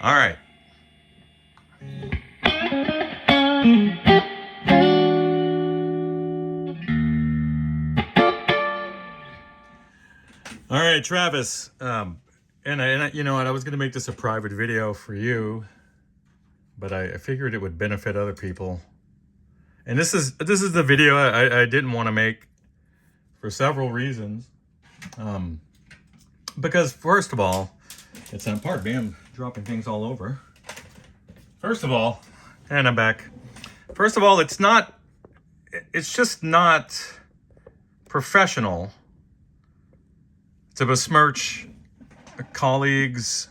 All right. All right, Travis. And you know what? I was going to make this a private video for you, but I figured it would benefit other people. And this is the video I didn't want to make for several reasons. Because first of all, pardon me, I'm dropping things all over. First of all, and I'm back. First of all, it's just not professional to besmirch colleagues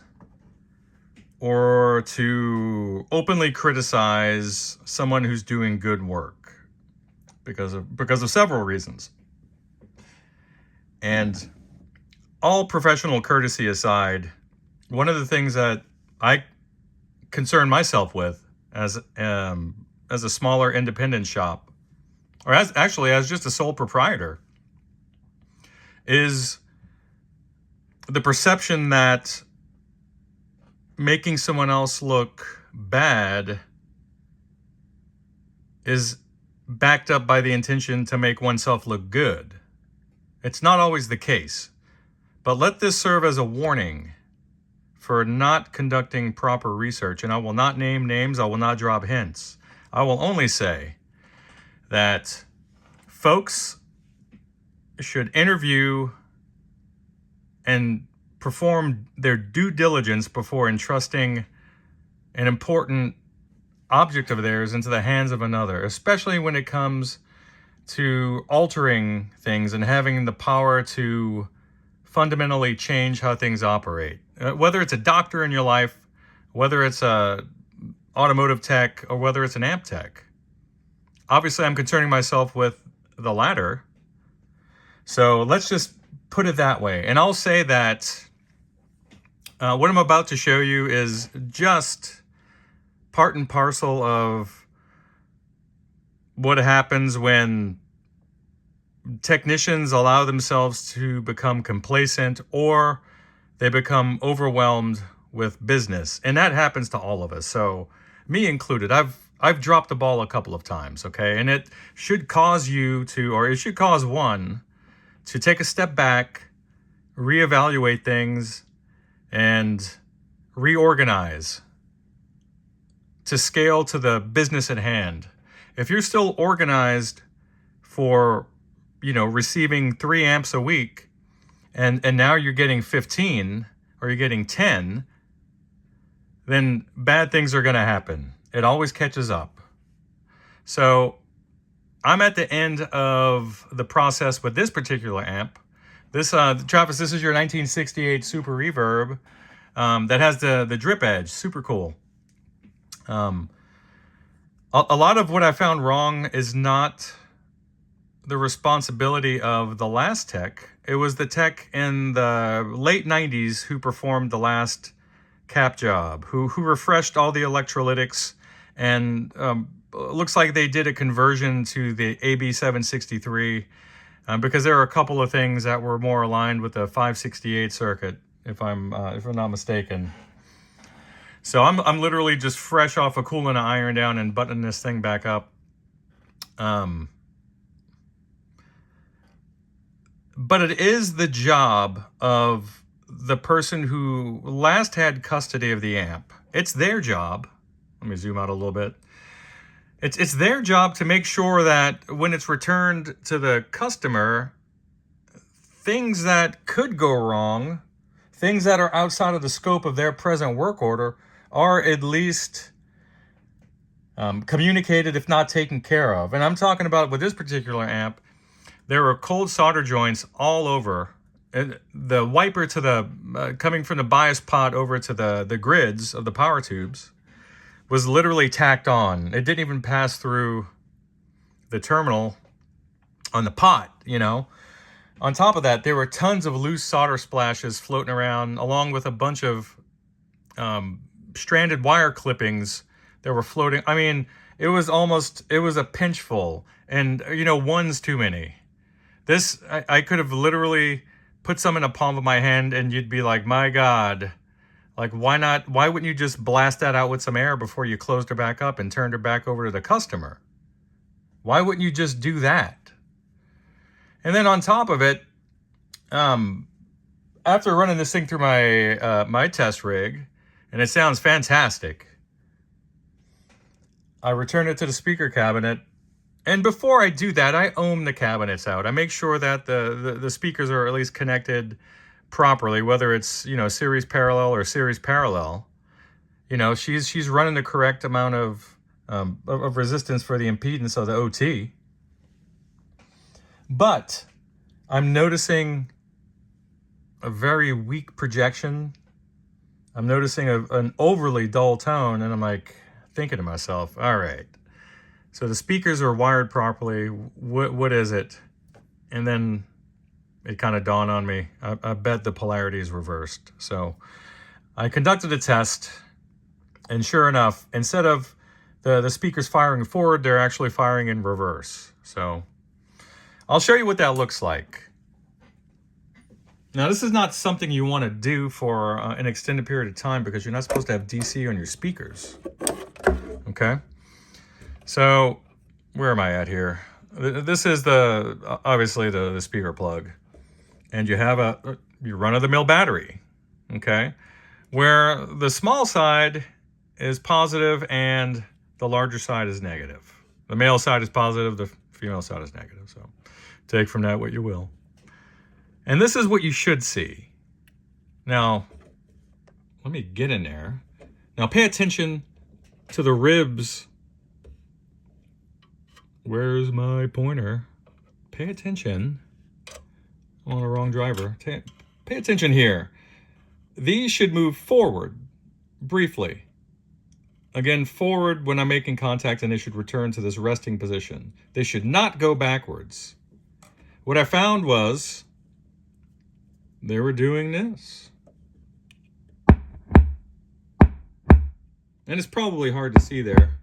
or to openly criticize someone who's doing good work because of several reasons. And all professional courtesy aside, one of the things that I concern myself with as a smaller independent shop, or as just a sole proprietor, is the perception that making someone else look bad is backed up by the intention to make oneself look good. It's not always the case, but let this serve as a warning for not conducting proper research. And I will not name names, I will not drop hints. I will only say that folks should interview and perform their due diligence before entrusting an important object of theirs into the hands of another, especially when it comes to altering things and having the power to fundamentally change how things operate. Whether it's a doctor in your life, whether it's a automotive tech, or whether it's an amp tech. Obviously, I'm concerning myself with the latter. So let's just put it that way. And I'll say that what I'm about to show you is just part and parcel of what happens when technicians allow themselves to become complacent or they become overwhelmed with business. And that happens to all of us. So me included, I've dropped the ball a couple of times, okay? And it should cause you to, or it should cause one to take a step back, reevaluate things, and reorganize to scale to the business at hand. If you're still organized for, receiving 3 amps a week, and now you're getting 15 or you're getting 10, then bad things are going to happen. It always catches up. So I'm at the end of the process with this particular amp. This, Travis, this is your 1968 Super Reverb that has the drip edge. Super cool. A lot of what I found wrong is not the responsibility of the last tech. It was the tech in the late 90s who performed the last cap job, who refreshed all the electrolytics, and looks like they did a conversion to the AB763 because there are a couple of things that were more aligned with the 568 circuit, if I'm not mistaken. So I'm literally just fresh off of cooling an iron down and buttoning this thing back up. But it is the job of the person who last had custody of the amp. It's their job. Let me zoom out a little bit. It's their job to make sure that when it's returned to the customer, things that could go wrong, things that are outside of the scope of their present work order, are at least communicated, if not taken care of. And I'm talking about with this particular amp, there were cold solder joints all over. The wiper to the coming from the bias pot over to the grids of the power tubes was literally tacked on. It didn't even pass through the terminal on the pot, On top of that, there were tons of loose solder splashes floating around, along with a bunch of stranded wire clippings that were floating. I mean, it was a pinch full, and one's too many. This, I could have literally put some in the palm of my hand and you'd be like, my God, Like, why not? Why wouldn't you just blast that out with some air before you closed her back up and turned her back over to the customer? Why wouldn't you just do that? And then on top of it, after running this thing through my my test rig, and it sounds fantastic, I return it to the speaker cabinet. And before I do that, I ohm the cabinets out. I make sure that the speakers are at least connected properly, whether it's, you know, series parallel or series parallel. You know, she's running the correct amount of resistance for the impedance of the OT. But I'm noticing a very weak projection. I'm noticing an overly dull tone, and I'm like thinking to myself, all right, so the speakers are wired properly. What is it? And then it kind of dawned on me. I bet the polarity is reversed. So I conducted a test, and sure enough, instead of the speakers firing forward, they're actually firing in reverse. So I'll show you what that looks like. Now, this is not something you want to do for an extended period of time, because you're not supposed to have DC on your speakers. Okay? So, where am I at here? This is obviously the speaker plug. And you have your run-of-the-mill battery. Okay? Where the small side is positive and the larger side is negative. The male side is positive, the female side is negative. So, take from that what you will. And this is what you should see. Now, let me get in there. Now, pay attention to the ribs. Where's my pointer? Pay attention. I'm on the wrong driver. Pay attention here. These should move forward briefly. Again, forward when I'm making contact, and they should return to this resting position. They should not go backwards. What I found was they were doing this. And it's probably hard to see there.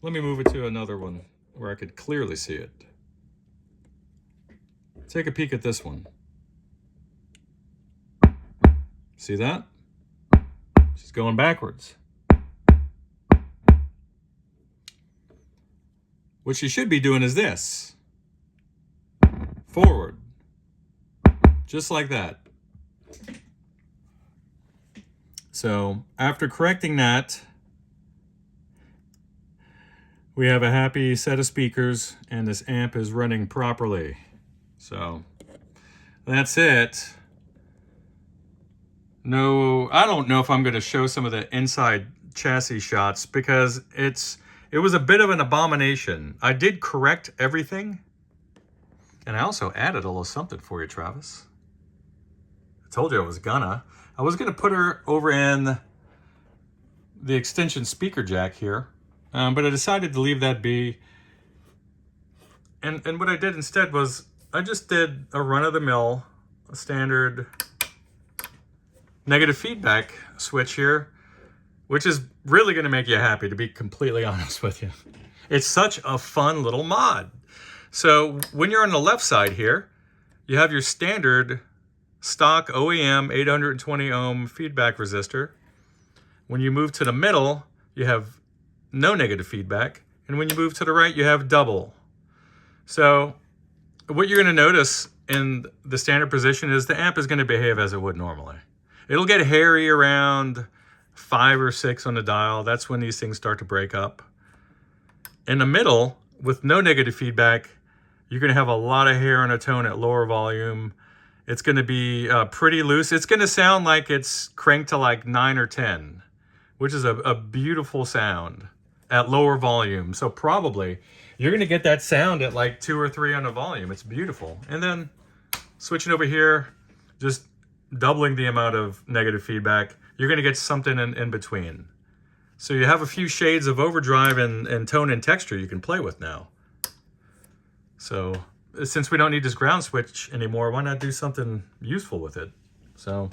Let me move it to another one where I could clearly see it. Take a peek at this one. See that? She's going backwards. What she should be doing is this. Forward. Just like that. So after correcting that, we have a happy set of speakers, and this amp is running properly. So that's it. No, I don't know if I'm going to show some of the inside chassis shots, because it was a bit of an abomination. I did correct everything, and I also added a little something for you, Travis. I told you I was gonna put her over in the extension speaker jack here, but I decided to leave that be. And what I did instead was I just did a run-of-the-mill, a standard negative feedback switch here, which is really going to make you happy, to be completely honest with you. It's such a fun little mod. So when you're on the left side here, you have your standard stock OEM 820 ohm feedback resistor. When you move to the middle, you have no negative feedback. And when you move to the right, you have double. So what you're going to notice in the standard position is the amp is going to behave as it would normally. It'll get hairy around 5 or 6 on the dial. That's when these things start to break up. In the middle, with no negative feedback, you're going to have a lot of hair on a tone at lower volume. It's going to be pretty loose. It's going to sound like it's cranked to like 9 or 10, which is a beautiful sound at lower volume. So probably you're going to get that sound at like 2 or 3 on the volume. It's beautiful. And then switching over here, just doubling the amount of negative feedback, you're going to get something in between. So you have a few shades of overdrive and tone and texture you can play with now. So since we don't need this ground switch anymore, why not do something useful with it? So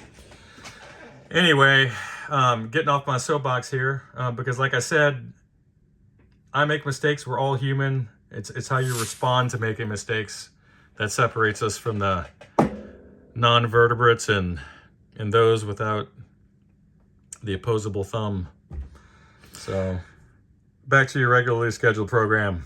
anyway, getting off my soapbox here, because like I said, I make mistakes. We're all human. It's how you respond to making mistakes that separates us from the non-vertebrates and those without the opposable thumb. So back to your regularly scheduled program.